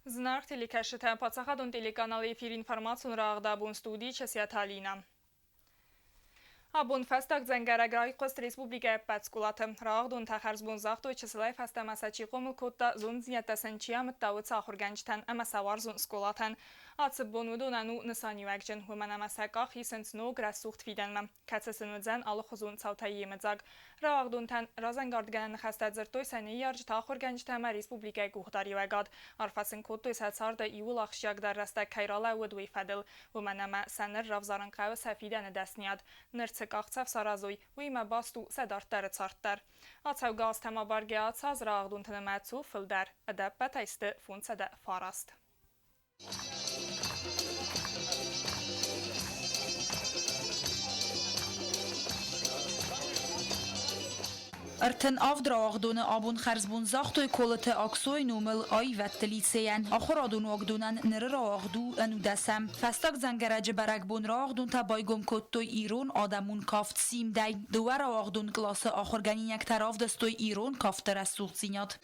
Знак телекашита пацахадун телеканал эфир информацию рағда бун студии часия талина. Абун фастак зенгараграй қост республика пацкулаты. Рағдун тахарз бун захтой часылай фаста масачи қомыл котта зун зиятасын чиямыт тауыт сахурганчтан амасавар зун скулатын. Ацып бун удунану нысани вәкжін. Выман амасақа хисынц но грасухт фиденмі. Кәтсісін өдзен алы хузун цаута емедзаг. Рағдун тан разангардганын хастад зіртой сәне ярж тахурганчтама республика гухдари вәгад. Арфасын коттой сәтсарда иул ақшиягдар раста кайрала өдвей фәділ. Выман ама сәнір равзарын қавы сәфидәні дәсниад. Աղցավ սարազոյ, ու իմը բաստու սեդարտերը ծարտար։ Ացավ գազ թեմաբարգե ացած ռաղդուն թնմացու ֆլդար, ըդապ բատայստը ֆունցը դը ֆարաստ։ Артен авдраагдуны абун харзбун захтой колыты аксой нумыл ай вәттелицеян. Ахырадун агдунан нырыраагду анудасам. Фастак зангараджы баракбун раагдун та байгом коттой ирон адамун кафт симдай. Дуараагдун класы ахырганинyak таравдастой ирон кафтар асуғцинят.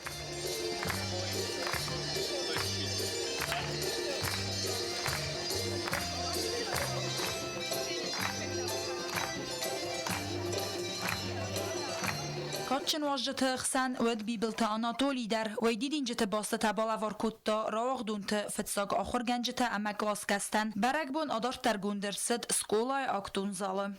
Катчын важжыты хсан өд бибылты Анатолий дар вайдидин жыты басты табалавар кутта рағдунты фытсаг ахыр генжыты ама класс кастан баракбун адартар гундерсыд сколай актун залы.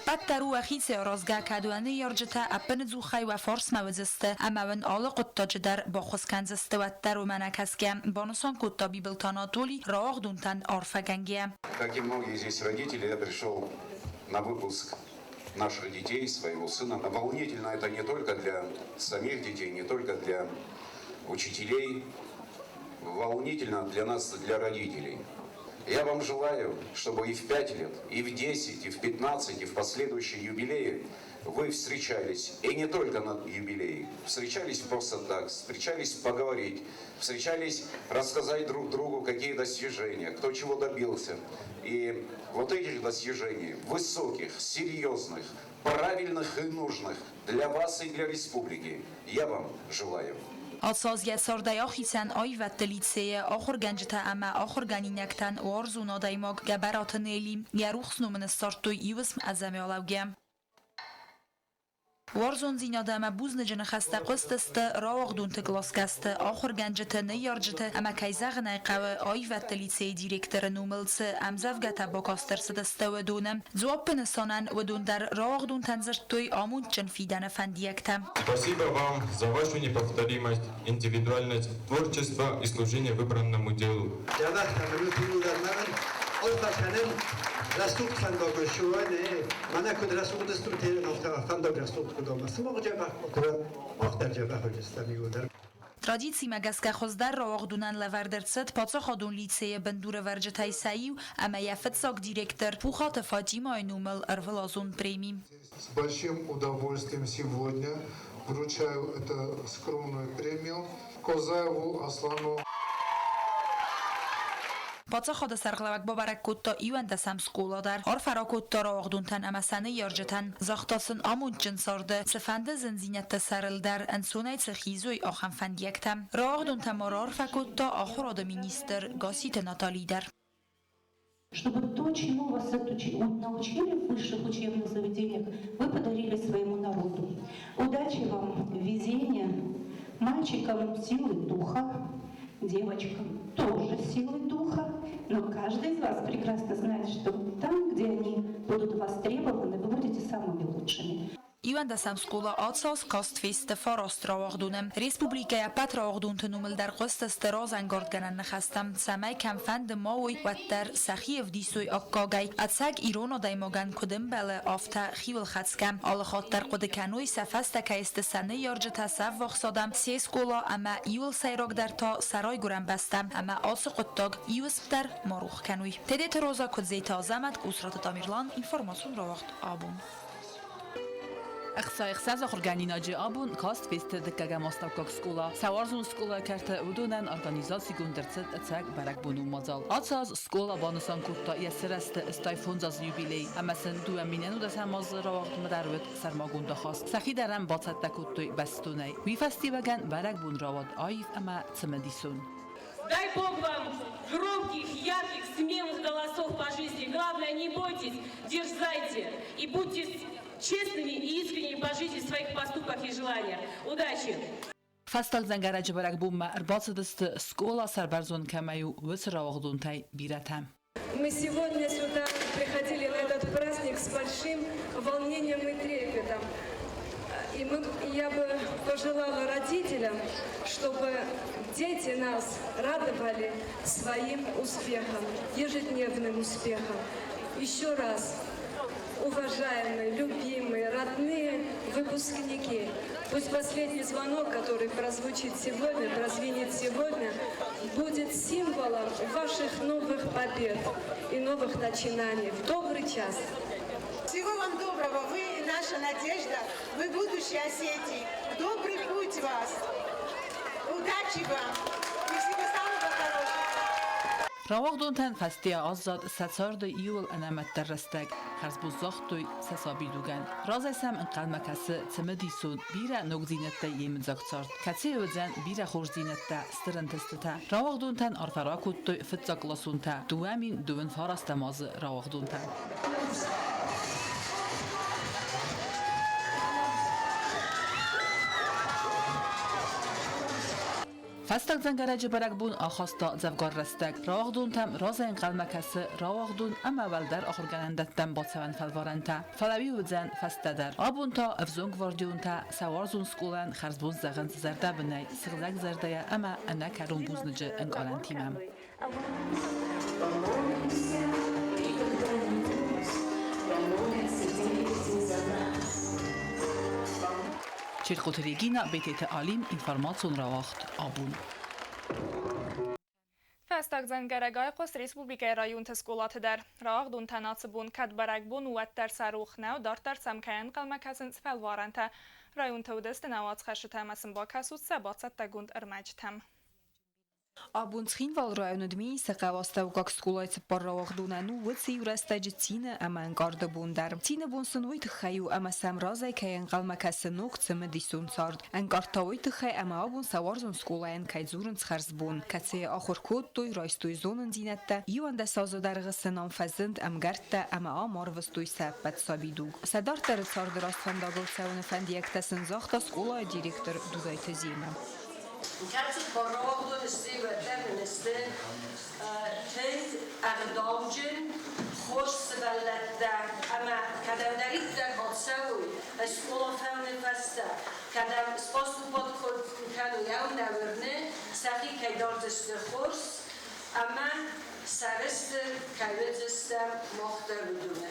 Паттару ахице розга кадуаны яржыта аппын зухай ва форс мавызысты амавын алы қутта жыдар бақыз канзысты ваттару манакаске бонусон кутта бибылт Анатолий рағдунтан арфаганге. Как и многие здесь родители, я пришел на выпуск наших детей, своего сына. Волнительно это не только для самих детей, не только для учителей. Волнительно для нас, для родителей. Я вам желаю, чтобы и в 5 лет, и в 10, и в 15, и в последующие юбилеи вы встречались, и не только на юбилеи, встречались просто так, встречались поговорить, встречались рассказать друг другу, какие достижения, кто чего добился. И вот этих достижений, высоких, серьезных, правильных и нужных для вас и для республики, я вам желаю. Ացազյա սորդայախիսան այ վատտելիցեյը ախոր գանջտա ամա ախոր գանինյակտան ու արզուն ադայմոգ գաբարատն էլի երուխսնումն սարտոյ իվսմ ազամյալավգե Warzon zinadama buzne jene khasta qosteste raagdun te glaskaste akhir ganjete ne yarjete ama kayzagna qawe ay vattelice direktor numelse amzavgata bokasterse destewedune zopene sanan wedun dar raagdun tanzertoy amunchen fidane fandiyekta. Спасибо вам за вашу неповторимость, индивидуальность, творчество и служение выбранному делу. Растут фандога шуане, мана код растут деструтер нафта фандога растут кодома. Самогджаба охтарджаба ходжестамигудар. Традиции магаска хоздар раагдунан лавардерцет пацахадун лицея бендура варджатай саив, ама яфетсак директор Пухата Фатима Айнумел Арвелазун премии. С большим удовольствием сегодня вручаю эту скромную премию Козаеву Аслану. Пацахада сарглавак бабарак кутта иванда сам скуладар. Арфара кутта раагдунтан амасаны яржатан захтасын амунчын сарды. Цефанды зензинетта сарылдар энсунай цехизуй ахан фандиектам. Раагдунтан марарфа кутта ахурада министр Гасита Наталидар. Чтобы то, чему вас научили в высших учебных заведениях, вы подарили своему народу. Удачи вам, везения, мальчикам силы духа, девочкам тоже силы духа, но каждый из вас прекрасно знает, что там, где они будут востребованы, вы будете самыми лучшими. Иванда самскула ацас кастфест фараст раагдунем. Республикая пат раагдунт нумел дар қостаст разангардганан нخستم. سمای کمفند ماوی وتر سخیف دیسوی اکاگای. اتساگ ایران دایماگن کدم بله آفتا خیول خدسکم. آل خاطر قد کنوی سفست کایست سنه یارج تصف وخصادم. سیسکولا اما ایول سیراگ در تا سرای گرم بستم. اما آس قطاگ ایوسب در ماروخ کنوی. تدیت روزا کد زیت آزمد کسرات دامیرلان اینفورماسیون را وقت آبون. Iqsa organinaci abun kast feste dikkaga mastavkak skola. Savarzun skola kerte udunen organizacji gundercet ecek barak bunu mazal. Atsaz skola banusan kutta yesireste istayfunzaz jubilei. Amasen du eminen uda samaz rawagt madarwet sarmagunda khast. Sahi darem batsetta kuttuy bestunay. Vi festivagan barak bun rawad aif ama цемедиsun. Дай Бог вам громких, ярких, смелых голосов по жизни. Главное, не бойтесь, дерзайте и будьте честными и искренними по жизни в своих поступках и желаниях. Удачи! Фестал Зангaraji barak bumma арбацадыст скола сарбарзон камаю высравагдунтай биратам. Мы сегодня сюда приходили на этот праздник с большим волнением и трепетом. Я бы пожелала родителям, чтобы дети нас радовали своим успехом, ежедневным успехом. Еще раз, уважаемые, любимые, родные выпускники, пусть последний звонок, который прозвучит сегодня, прозвенит сегодня, будет символом ваших новых побед и новых начинаний в добрый час. Всего вам доброго, вы наша надежда, вы будущее Осетии. Добрый путь вас. Удачи вам и всего самого хорошего. Rawagduntan festia azad satsarda iyul anamet derresteg. Harzbuzzaxtuy sasabidugan. Razesam inqalmakası cemedisun bira nogzinette yemizaktsart. Katsi özen bira khorzinette stirentesteta. Rawagduntan arfarakuttuy fitzaklasunta. Duamin duvin farastamazı rawagduntan. Festag Zangaraji barak bun akhasta zavgar restek. Rawagdun tam razayn qalmakası rawagdun ama valdar akhurganandatan batsavan falvaranta. Falavi udzen festadar. Abunta avzung vardiyunta savarzun skolan kharzbun zagan zarda binay. Sığzak zardaya ama ana karun buznıcı enqalantimam. Çirqut Regina BTT Alim informasyon rawagt abun. Festag Zangaragay Qost Respublikaya rayun teskulatıdar. Rawagdun tanasibun kadbaragbun uattar saruxna u dartar samkayan qalmakasın sfelvaranta. Rayun tawdest nawat khashutamasin ba kasut sabatsat tagund irmajtam. Abun Trinval rayonudmi saqavastavgak skulajt parrawagdunanu witsi urastajitsina ama engarda bundar. Tina bunsun uitkhayu ama samrazay kayan qalmakasınuk cemedisun sard. Engarta uitkhay ama abun savarzun skulayan kayzurun tsxarzbun. Katse akhur kuttuy raystuy zonun dinetta yuanda sazodargısınan fazind amgarta ama amarvastuy sappat sabidug. Sadartar tsardırast fandagıl savun efendiyektasın zaxta skulaya direktor dudaytazima. Katze parrawagdun istiwedden minister tez agdawjin خوش سبلده اما کدام دارید در حادثه‌وی اسکول فهمی فسته کدام اسپاس بود کنو یاو نورنه سعی که دارتست خوش اما سرست کایوزست مختار بدونه.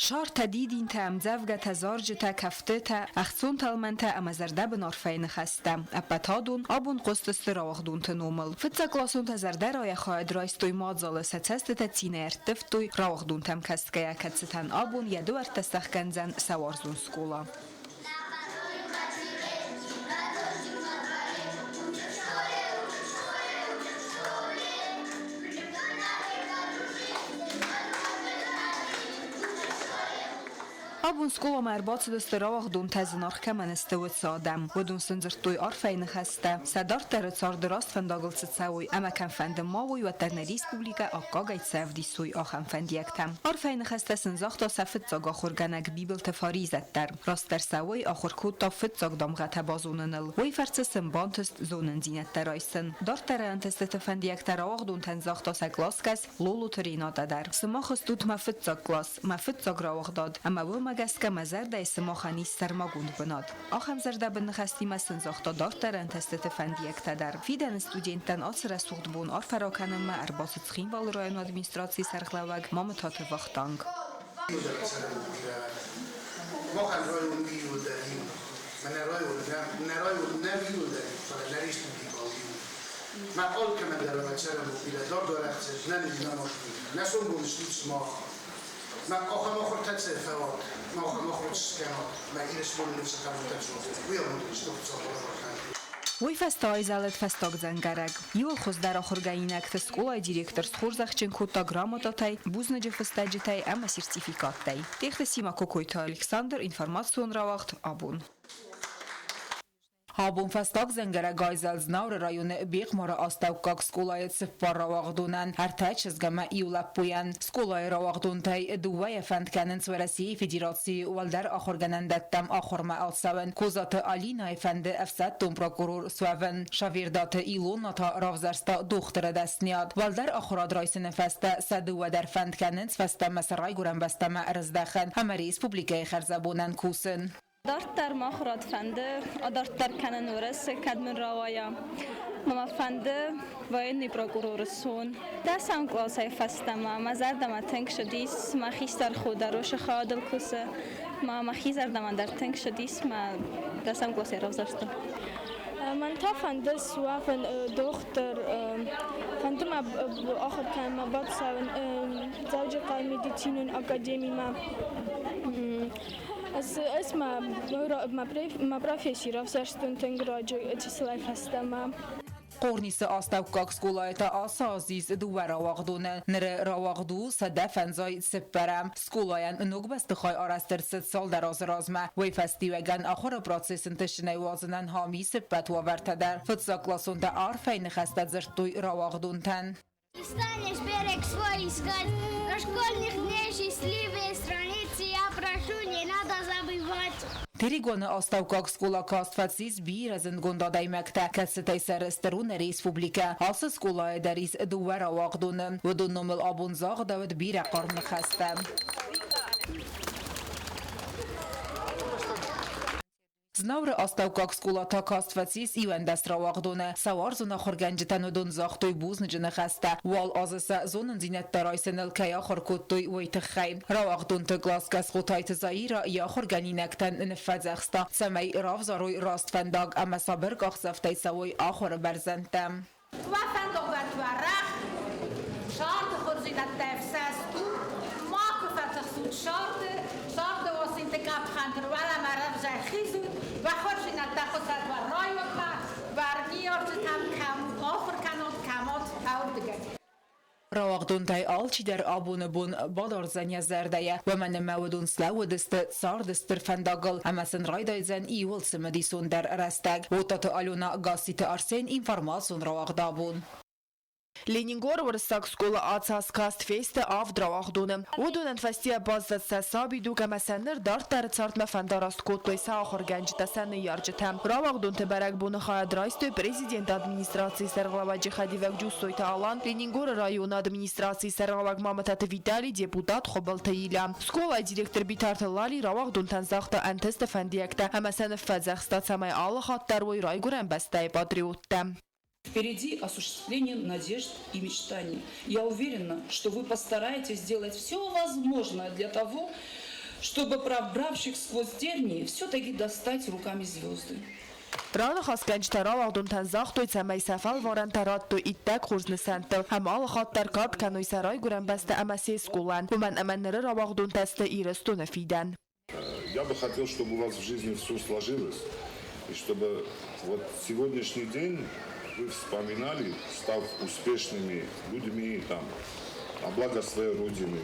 شار تدیدین تا امزوگه تزارج تا کفته تا اخصون تلمنته اما زرده بنارفین خستم. اپتادون آبون قستست راوغدون تنومل. فتزا کلاسون تا زرده رای خواهد رایستوی مادزال ستست تا تینه ارتفتوی راوغدون تم کستگه کتستن آبون یدو ارتستخ گنزن سوارزون سکولا. Abun skola merbat dست راوغدون تزنار کمن استوت سادم ودون سنزرتوی آرفین خسته صدار تر صار دراست فنداغل سوی اما کم فند ماوی و ترن ریسپوبلیکا آقاگایت سفدی سوی آخم فندیکتم آرفین خسته سنزاختا سفت زاگ آخورگنگ بیبل تفاریزت در راست در سوی آخور کود تا فت زاگ دامغت بازوننل وی فرس سنبانتست زونن زینت درایسن دار تر انتست تفندیک راوغدون تنزاختا سکلاس کس لولو ترینا دادر سماخستوت مفت زاگ کلاس مفت زاگ راوغداد اما و مگست که مزرده اسماخانی سرماگوند بناد. آخم زرده بنخستی مسن زاختا دارتر انتست تفندیک تدر. فیدن استودینتن آسر سوخت بون آر فراکنم ما ارباس تخین وال رایون ادمینستراسی سرخلوگ مامتات وقتانگ. ما خن رایون بیو داریم. من رایون نبیو داریم. فقط نریش میگیم. ما آل که من در آمد شرم و بیله دار دارخت نمیدیم نماشتیم. نسون بونشتیم سماخ. ما آخر تجسد فوات ما آخر تسكنات ما إيرس بول نفس كانوا تجسد ويوم تجسد Ոյ ֆեստայզալետ ֆեստակ ձանգարակ Իულ խոզդար ախորգայինակ թսկոլայ դիրեկտոր սխորզախչեն քոտա գրամատատայ բուզնջը ֆեստաջտայ ամա սերտիֆիկատայ Տեխնեսիմա կոկոյթա Ալեքսանդր ինֆորմացիոն ռավախտ աբուն Abun festag zengere gajzel znavre rajone Békmara aztavkak szkolajt szepparravagdunen, hertejcsezgeme iuleppujen. Szkolaj ravagduntej duvaje fentkenenc veresi federació valder achorgenendettem achorma alszaven. Kozate Alina efendi efsetton prokuror szöven. Savirdate ilonata ravzersta dohtere deszniad. Valder achorad rajszene feste szeduveder fentkenenc festemme szerajguren veszteme erzdechen. Heme részpublikai herzabonen kusen. دارتر مخرات فنده دارتر کنن ورس کدمن روایا ماما فنده وینی پروکورورسون دستم کلاسای فستم ما زردم تنگ شدیس ما خیستر خود روش خادل کسه ما خیزردم در تنگ شدیس ما دستم کلاسای روزشتم من تا فنده سوافن دختر فنده ما آخر کن ما بعد سوون زوج قای مدیتینون اکادمی ما ما профессия равзарстун тенграджо числай фастама Qornisi aztavkak szkolajta asazis duva ravagdune nere ravagdu sadefenzaj szepperem szkolajan nogbesztahaj araszterszet szaldarazrazma vagy fesztivegen achora processen tessenei vazanen hami szeppet vaverteder fotszaklaszonta arfejne hesztet zertúj ravagdunten. Станешь берег свой искать, на школьных дней счастливые страницы я прошу, не надо забывать. Tirigone aztavkak szkola kastfecis bírezen gondadai megte keszetei szerezterune részpublike asa szkola ederiz duvera vagdun vodonnomel abun zagdavet bíre karnak hesztem. Znavre aztavkak szkola takastfecis ivendes ravagdune savarzona xorgenjeten odon zachtoi buznjene heszte val azese zonen zinette rajszenel keja xorkottoi vojtechai ravagdun teglaskes xotajt zaira ja xorgeninekten nefedzexta szemei ravzaroi rastfendag eme szaberg axzeftei szavoi axor berzentem. Ravagduntai alci der abunebun badarzenje zerdeje, vemene meudun slauedeste szardester fendaggal, emesen rajdajzen iul szemedison der reszteg, votate Aluna gassite Arsen informácion ravagdabun. Ленингор вырастак школа ацас каст фесте авдравахдуным. Удунен фестия баззат сасаби дуга месенер дартар цартма фандараст котлой саахор генджта сенны ярджетем. Равахдун теберек буны хаядрайстой президент администрации серглаваджи хадивек джустойта алан Ленингор район администрации серглавак мамататы Виталий депутат хобалтаиля. Школа директор битарты лали равахдун танзахта антесте фендиекте. Амасен федзахста самай аллахат дарвой райгурен бестай патриотте. Впереди осуществление надежд и мечтаний. Я уверена, что вы постараетесь сделать все возможное для того, чтобы пробравших сквозь тернии все-таки достать руками звезды. Рано хасканчта равагдун танзахтой цамай сафал варан таратто иттак хурзнесантел. Хам аллахат таркат каной сарай гурен баста амасе скулан. Уман аманнеры равагдун тесте иресту нафиден. Я бы хотел, чтобы у вас в жизни все сложилось. И чтобы вот сегодняшний день вы вспоминали, став успешными людьми там, на благо своей Родины,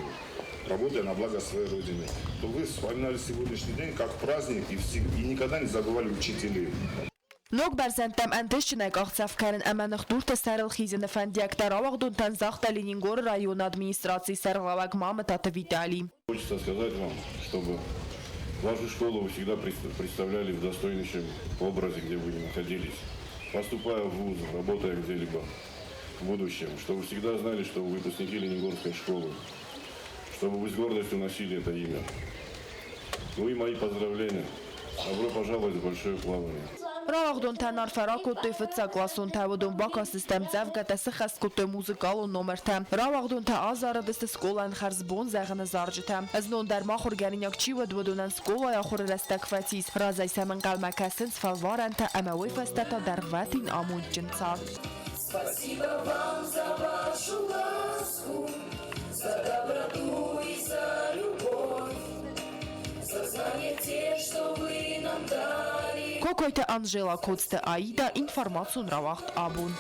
работая на благо своей Родины, то вы вспоминали сегодняшний день как праздник и никогда не забывали учителей. Nog berzentem enteschinek achcafkaren emenek durte szerel хизен фендиектер авагдун танзахта Ленингор район администрации серлавак маматата Виталий. Хочется сказать вам, чтобы вашу школу вы всегда представляли в достойнейшем образе, где вы находились. Поступая в вуз, работая где-либо в будущем, чтобы вы всегда знали, что вы выпускники Ленингорской школы, чтобы вы с гордостью носили это имя. Ну и мои поздравления. Добро пожаловать в большое плавание. Равагдун танар фаракуттой фыцакласон тавудун бака систем зевгата сыхаскуттой музыкалу номертем. Равагдун та азарадысты сколан харзбон зәғыны заржытем. Азнон дар махур гәринyak чива двудунан скола яхур растак фатис. Разай сәмін қалмакасын сфалваранта әмәуй фастата дарватин амунчын цар. Спасибо вам за вашу ласку, за доброту и за любовь. heute Angela Kotste Aida информацию равахт абун.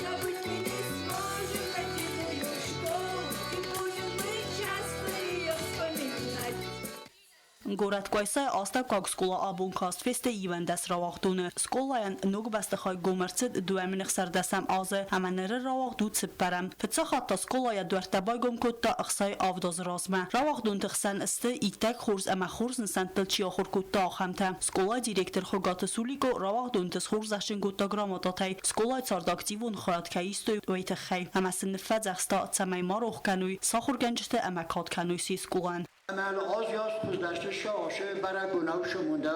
Город Койсай Астакак скола абун кастфесте ивендес равахтуны. Сколаян нуг бастахай гомерцит дуэминх сардасам азы, аманere равахту ципперем. Фицахатта сколая дуэртабай гомкутта ахсай авдоз разме. Равахтун тхсан исты иктек хурз ама хурз нсан тылчия хуркутта ахамте. Скола директор хогаты сулико равахтун тс хурзашин гутта грамотатай. Скола цард активун хаят каистой уйтхай. Ама синфад захста цамай марух кануй. Сахур генжте ама кат кануй си сколан. عمل آزیاس پوزدشت شاشه برگون او شمونده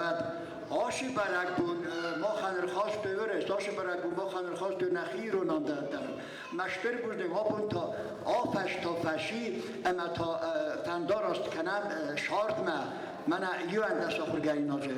آشی برگون ما خانر خواست بیورست آشی برگون ما خانر خواست بی نخیر رو نام دادن مشتر بودیم ها بون تا آفش تا فشی اما تا فندار است کنم شارد من یو اندست آخرگری نازه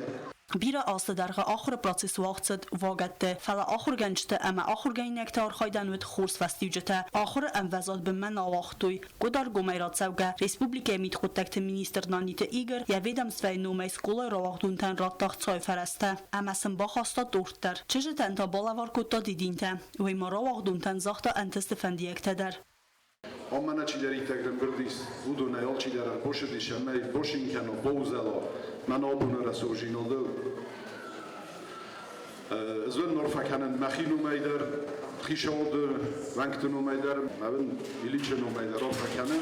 Bira aslı derge ahır proces vaxtsid vagette fala ahır gençte ama ahır genektar xaydan vet xurs festiujete ahır envazat bimen avaxtoy godar gomeyrat sevge Respublika mit xotakt minister nanite Igor ya vedam svay nomay skola ravaqtuntan rattaq çay fereste ama sen baxasta dorttar çejeten ta balavar kutta didinte ve maravaqtuntan zaxta entest fendiyektedir Amana çilerik tekrar birdis buduna yol çilerer boşu dişemey boşinken o boğzalo من آبون رسوجین آده زن نرفکنن مخینو میدر خیشاد ونگتنو میدر مبن ایلیچنو میدر آفکنن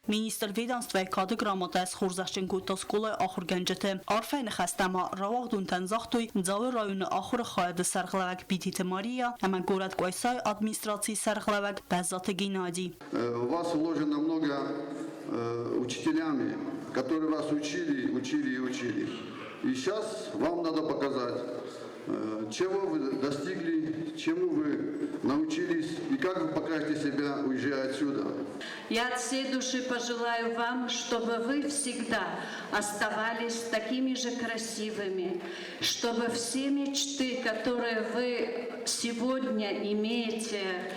Minister ведомства кады грамотас хурзашин гута скола ахыр генжете арфайн хастама равагдунтан захтуй дзавы районы ахыр хаяды сарглавак битите Мария ама город Койсай администрации сарглавак Баззаты Геннадий. У вас вложено много учителями, которые вас учили. И сейчас вам надо показать, чего вы достигли, чему вы научились и как вы покажете себя, уезжая отсюда. Я от всей души пожелаю вам, чтобы вы всегда оставались такими же красивыми, чтобы все мечты, которые вы сегодня имеете,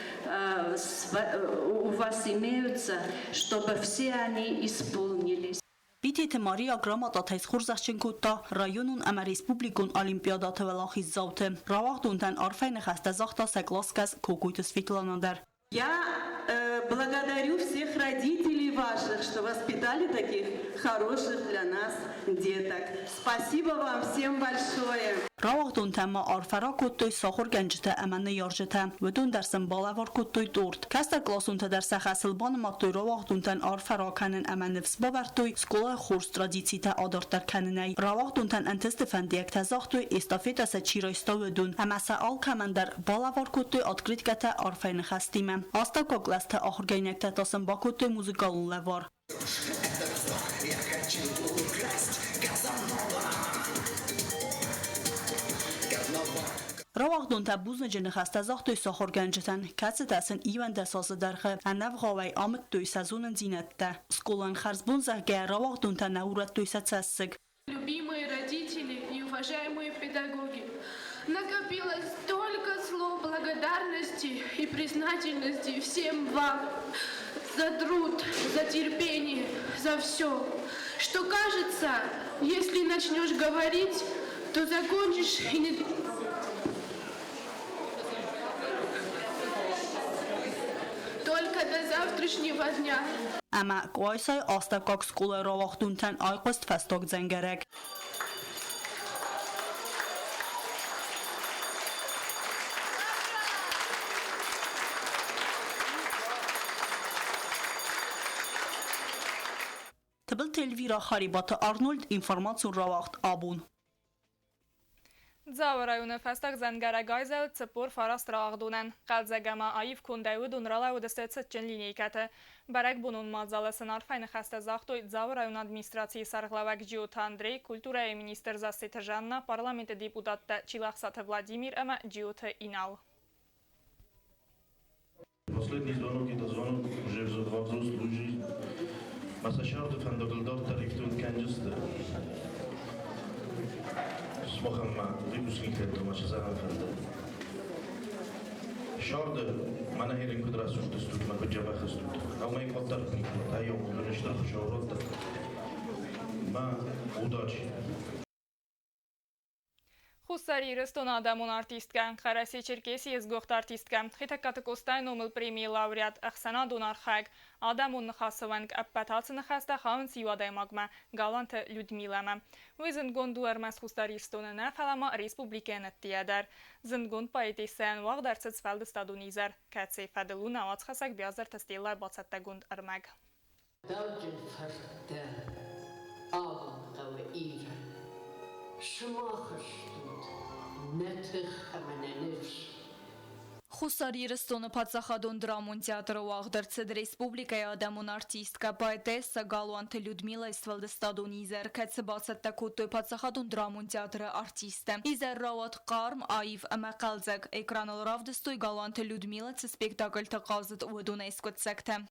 у вас имеются, чтобы все они исполнились. Битите Мария грамотатайс хурзашченкута районун ама республикун олимпиадата велахиз завте. Равахтунтан арфайн хаста захта согласкас кокуйта Светланадар. Я благодарю всех родителей ваших, что воспитали таких хороших для нас деток. Спасибо вам всем большое. Равахтунтан ма арфара куттой сахур генжте аманы яржете. Ведун дарсын балавар куттой дорт. Кастер класунта дарса хасылбан маттой равахтунтан арфара канен аманывс бавартуй скола хурс традицита адартар каненай. Равахтунтан антестефандиек тазахтуй эстафета са чирайста ведун. Амаса ал камандar балавар куттой открытката арфайн хастиме. Asta koglasta ahır geynekte tasın bakuttu muzikalun levar. Равахтун табузна жени хаста захтой сахар генжетен кацы тасын ивен десасы дархы анав гавай амыт той сазунын зинетте. Сколан харзбун захге равахтун та наурат той сацассыг. Любимые родители и уважаемые педагоги, накопилось столько слов благодарности и признательности всем вам за труд, за терпение, за все, что кажется, если начнешь говорить, то закончишь и не... Только до завтрашнего дня. Ama Qoysay Astakak skola ravaqtuntan ayqost fastok zangarek. Tabel Telvira Xaribatı Arnold informatsiyon ravaqt abun. Ձավարայունը ֆաստակ զանգարագայզել ծպոր ֆարաստրաղդունեն, կալձագամա այիվ կունդայուդուն ռալայուդստեցը ճնլինեիկատը, բարակ բունուն մազալեսն արվայնը խաստը զաղտոյ ձավարայուն ադմինիստրացիի սարղլավակ Ջիոթ Անդրեյ, կուլտուրայի մինիստր Զասետը Ժաննա, պարլամենտը դիպուտատը Չիլախսաթը Վլադիմիր, əmə Ջիոթը Ինալ. Последний звонок, это звонок уже во взрослую жизнь. Масашарду фандагылдар тарифтун кәнжісті. Смохамма, выпускниклерді машазаран фанды. Шарды, мана херин кудрасу штыстут, ма куджаба хыстут. Алмай қоттар пникут, айоқ, дөнештар хушауротты. Ма удачи. Խուս Խուստարիրստոն ադամուն արտիստկան, խարասի չերկեսի եզգողտ արտիստկան, խիտակատը կոստայն ոմլ պրեմիի լավրիատ, ախսանադուն արխայք, ադամուն նխասովանք, ապպատացը նխաստա խավն սիվադայմագմա, գալանթը Լյուդմիլամա. Ոյ զնդգոն դուարմաս խուստարիրստոնը նաֆալամա ռեսպուբլիկեն ըտտիադար. Զնդգոն պայետեսյան վաղ դարցած վալդը ստադունիզար, կացի ֆադելուն ավաց խասակ բյազար թստիլա բացատտագունդ արմագ. Խուսարիրստոնը պացախադոն դրամուն թեատրը ուաղդրցեդ ռեսպուբլիկայի ադամուն արտիստկա պայտեսը գալուանթը Լյուդմիլա Իսվալդստադոն իզեր կեցը բացատտակոտոյ պացախադոն դրամուն թեատրը արտիստը իզեր ռավատ կարմ այվ ամակալձակ էկրանալ ռավդստոյ գալուանթը Լյուդմիլա ծը սպեկտակլ թղազդ ուդուն էսկոտ սեկտը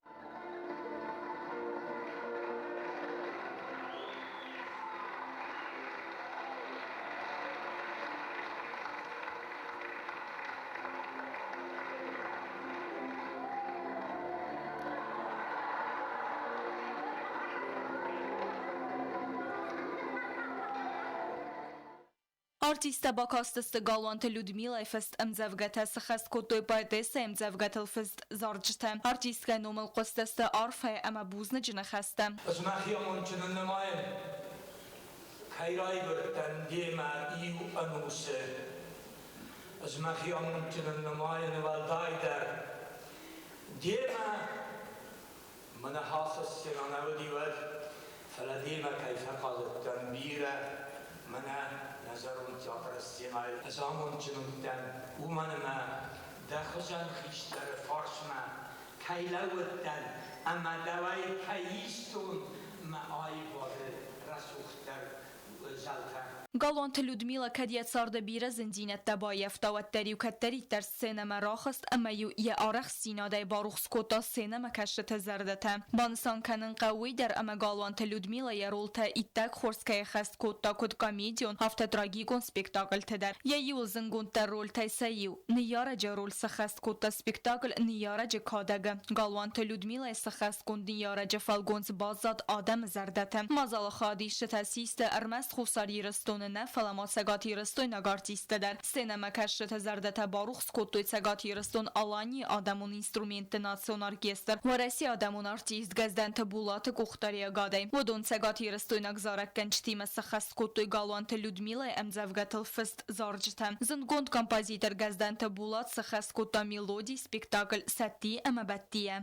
Արտիստը բակաստստը գալուանթը Լյուդմիլա ֆեստ ըմձավգաթը սխաստ կոտոյ պայտեսը ըմձավգաթլ ֆեստ զարջտը արտիստկայ նոմլ qoստստը արֆը əmə բուզնը ջնխաստը Զմախիամոն չննմայեն քայրայ գրտան դեմա իու անուսը Զմախիամոն չննմայեն վալդայդար դեմա մնա հասս սենանավդիվար ֆլադեմա կայֆա qazıqtan բիրը մնա نظرون تیاتر سینای ازامون جنوبتن اومنما دخوزن خیشتر فارسما کیلوتن اما دوای کیستون ما آی باره رسوختر زلتن Գալուանթը Լյուդմիլա կադիացարդը բիրը զնդինət դաբայև տավատտերի ու կատտերի տեր սենեմը ռախստ əməyու ե արախ սինադայ բարուխս կոտա սենեմը կաշտը զարդətə. Բանսան կանın qavvey der əmə Գալուանթը Լյուդմիլա երոլtə ittək խորսկայ խəst կոտա կոտ կոմedion hafta tragikon spektakl tədər. Yəyul zıngun tər rol təysəyiu. Niyarəcə rol səxəst kotda spektakl niyarəcə kadəgə. Գալուանթը Լյուդմիլա səxəst kond niyarəcə falgonz bazad adam zərdətə. Mazalı xadişə təsistə ərməst xusar yiriston Նա ֆալամասագատ երստոյն ագարտիստեդար սենեմը կաշրտ հզարդետա բարուխ սկոտոյ ցագատ երստոն ալանի ադամուն ինստրումենտը նացիոն արգեստր վարասի ադամուն արտիստ գազդանթը բուլատը կողտարիա գադայ ոդոն ցագատ երստոյն ագզարակ կնչտիմը սխաս սկոտոյ գալուանթը Լյուդմիլա əmzavgatıl fıst zarjtə zındgond kompozitör գազդանթը բուլատ սխաս կոտա մելոդի spektakl սատի əməbəttiyə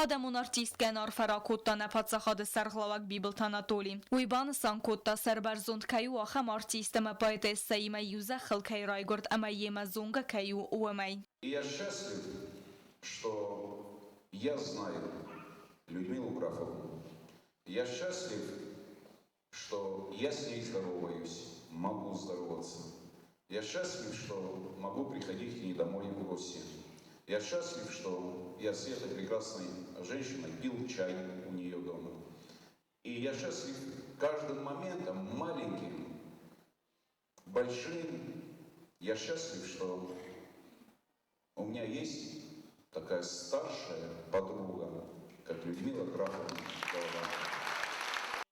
Ադամուն արտիստկեն արֆարակոտտա նապացախադը սարղլավակ բիբլտ Անատոլի. Ուйбаны санкотта сарбарзонд каю ахам артистама поэтесса има юза хылкай райгорд ама ема зонга каю уэмай. Я счастлив, что я знаю Людмилу Графовну. Я счастлив, что я с ней здороваюсь, могу здороваться. Я счастлив, что могу приходить к ней домой в гости. Я счастлив, что я с этой прекрасной женщиной пил чай у нее дома. И я счастлив каждым моментом, маленьким, большим. Я счастлив, что у меня есть такая старшая подруга, как Людмила Графовна.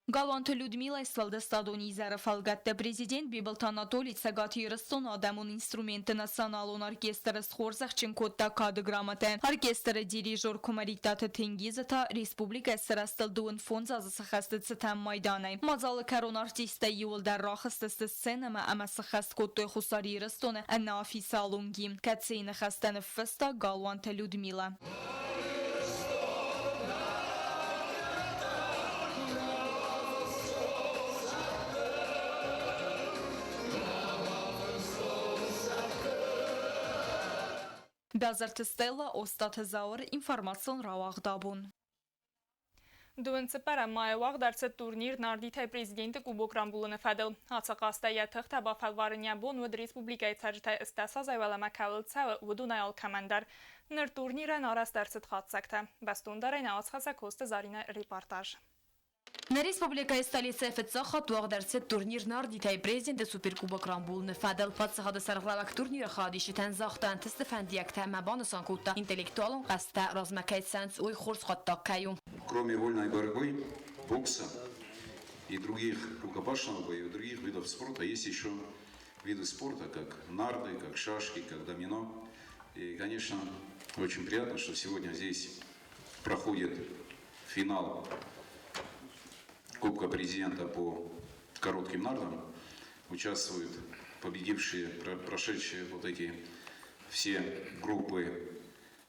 Գալուանթը Լյուդմիլա Իսվալդստադոն իզերը ֆալգատտե պրեզիդենտ բիբլտ Անատոլի ցագատ երստոն ադամուն ինստրումենտը նասանալոն արկեստրը սխորզախ չնկոտտա կադը գրամատե. Արկեստրը դիրիժոր կոմարիտատը թենգիզը թա ռեսպուբլիկա սրաստել դուն ֆոնզ ազը սխաստը ծտամ մայդանայ. Մազալը կարոն արտիստը իուլ դար ռախստը սենեմը ամա սխաստ կոտտոյ խուսար երստոնը անա աֆիսալունգի. Կացեյնը խաստանը ֆստա Գալուանթը Լյուդմիլա. Բյազարթը ստելա ոստաթը զաոր ինվարմացոն ռավաղդաբուն. Դուընցպարը մայավաղ դարցը տուրնիր նարդիթայ պրեզիդենտը կուբոկ ռամբուլը նվադել. Հացակաստայա թղթա բավալվարնյա բոն վդ ռեսպուբլիկայի ծարջթայ ստասա զայվալամա կավլցավը վդունայալ կամանդար. Նր տուրնիրը նարաս դարցը թղացակտա. Բաստոնդարայն աղաց խասակ հոստը զարինը ռեպարտաժ. На республикայի столице Фетсаха туաղдарцет турнир нардитay президенті суперкубок рамбулны фадыл. Патсахады сарғлавак турниры хадиші тәнзақтан тісті фәндиякта мәбаны санкутта интеллектуалын қаста размакайтсанц ой хорс хоттақ каю. Кроме вольной борьбы, бокса и других рукопашного боя, и других видов спорта, есть еще виды спорта, как нарды, как шашки, как домино. И, конечно, очень приятно, что сегодня здесь проходит финал Кубка президента по коротким нардам. Участвуют победившие, прошедшие вот эти все группы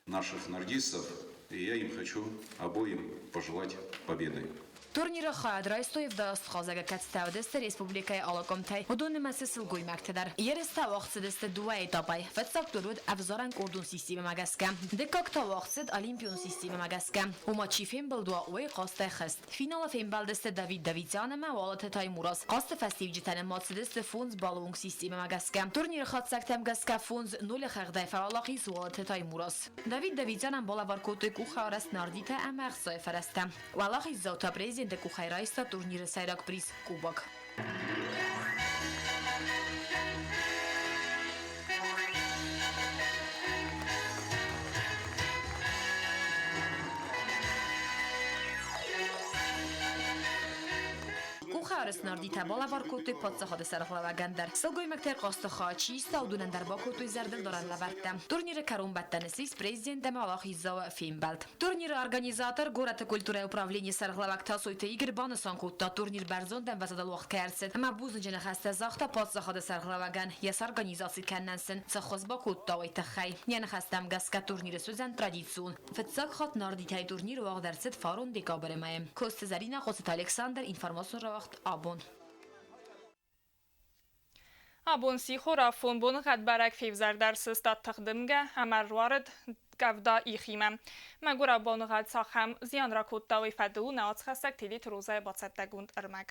наших нардистов. И я им хочу обоим пожелать победы. Турнира хаяд райстоев даст хазага катставдест республикай алакомтай удон масысыл гоймактадар. Ересте вақсыдесте дуа этапай. Фетсак туруд авзаран кордон система магаска. Декакта вақсыд олимпион система магаска. Умачи фембал дуа ой қастай хыст. Финала фембалдесте Давид Давидзяна мавалат таймурас. Қасты фестив житане мацыдесте фунз балуунг система магаска. Турнира хатсактам гаска фунз 0 хагдай фаралақи суалат таймурас. Давид Давидзяна балавар котой кухараст нардита амарсай фараста. Валахи заута президент Кухайрайста турнира сайрак приз кубок. Кухарс нардита балавар котой подсахады сархлавагандер. Сылгой мактер қастыха чиста удунан дарба котой зардыл доран лавартта. Турниры карун баттанысыз президент Аллах Иззава Феймбалд. Турниры организатор гората культура управления сархлавакта сойта игр баны санкутта турнир барзондан вазадал вақт кәрсет. Ама бузын жаны хаста захта подсахады сархлаваган яс организации кәннансен цахозба котта ойта-хай. Яны хастам гаска турниры сөзен традицион. Фетсак хат нардитай турнир вағдарсет фарун декабрымайым. Кост Зарина Хосет Александр информацион Абон. Абон сихора фон бон قد برک فیوزر در سستاد تقدمگه همر وارد گفدا ایخیمه مگور ابان قد ساخم زیان را کود داوی فدو ناز خستک تیدی تروزه باست دگوند ارمگ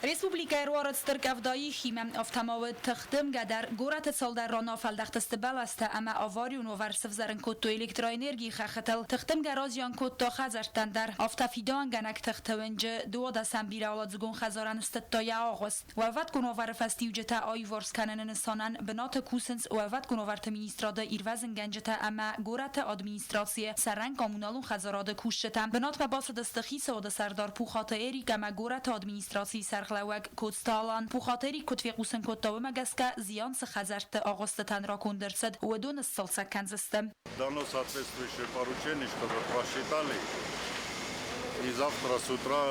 Республика Руарат Стыркавдایی خیمم افتماوت تخدم گدر گورت سال در رانا فلدخت استبال است اما آواریون و ورسف زرن کتو الکترانرژی خختل تخدم گرازیان کتو خزرتن در افتفیدان گنک تختونج دو دسم بیرالات زگون خزارن استتای آغست و وقت کنو ور فستیوجتا آیورس کنن نسانن بنات کوسنس و وقت کنو ورت مینیسترادا ایروزن گنجتا اما گورت ادمینستراسیه سرن کامونالون خزاراد کوشتم بنات به باس دستخیس و سردار پوخات ایریک اما گورت ادمینستراسی خلوگ کودستالان پوخاتری کتفی قوسن کتاو مگسکه زیان خزرت آغاستتن را کندرسد و دون السلسه کنزستم. Дано соответствующее поручение, чтобы просчитали. И завтра с утра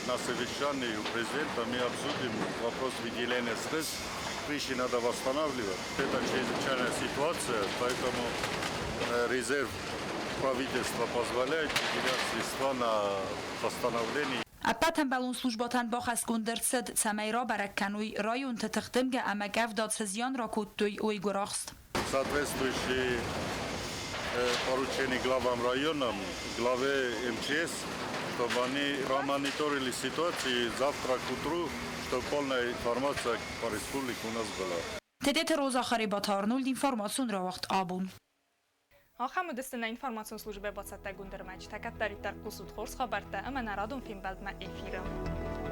на совещании у президента мы обсудим вопрос выделения средств. Крыши надо восстанавливать. Это чрезвычайная ситуация, поэтому резерв правительства позволяет выделять средства на восстановление. اپاتن بالون سلوجباتن باخس کندرسد سمیرا برکنوی رایون تتخدم گه اما گف داد سزیان را کتوی اوی گراخست. Соответствующие поручения главам районам, главе МЧС, чтобы они промониторили ситуацию завтра к утру, чтобы полная информация по республике у нас была. تدت روز آخری با تارنولد اینفورماسیون را وقت آبون. آخر مدستنا اینفورماسیون службе 20 گوندرمج تکت دارید در قصود خورس خبرته اما نرادون فیلم بلد ما افیرم.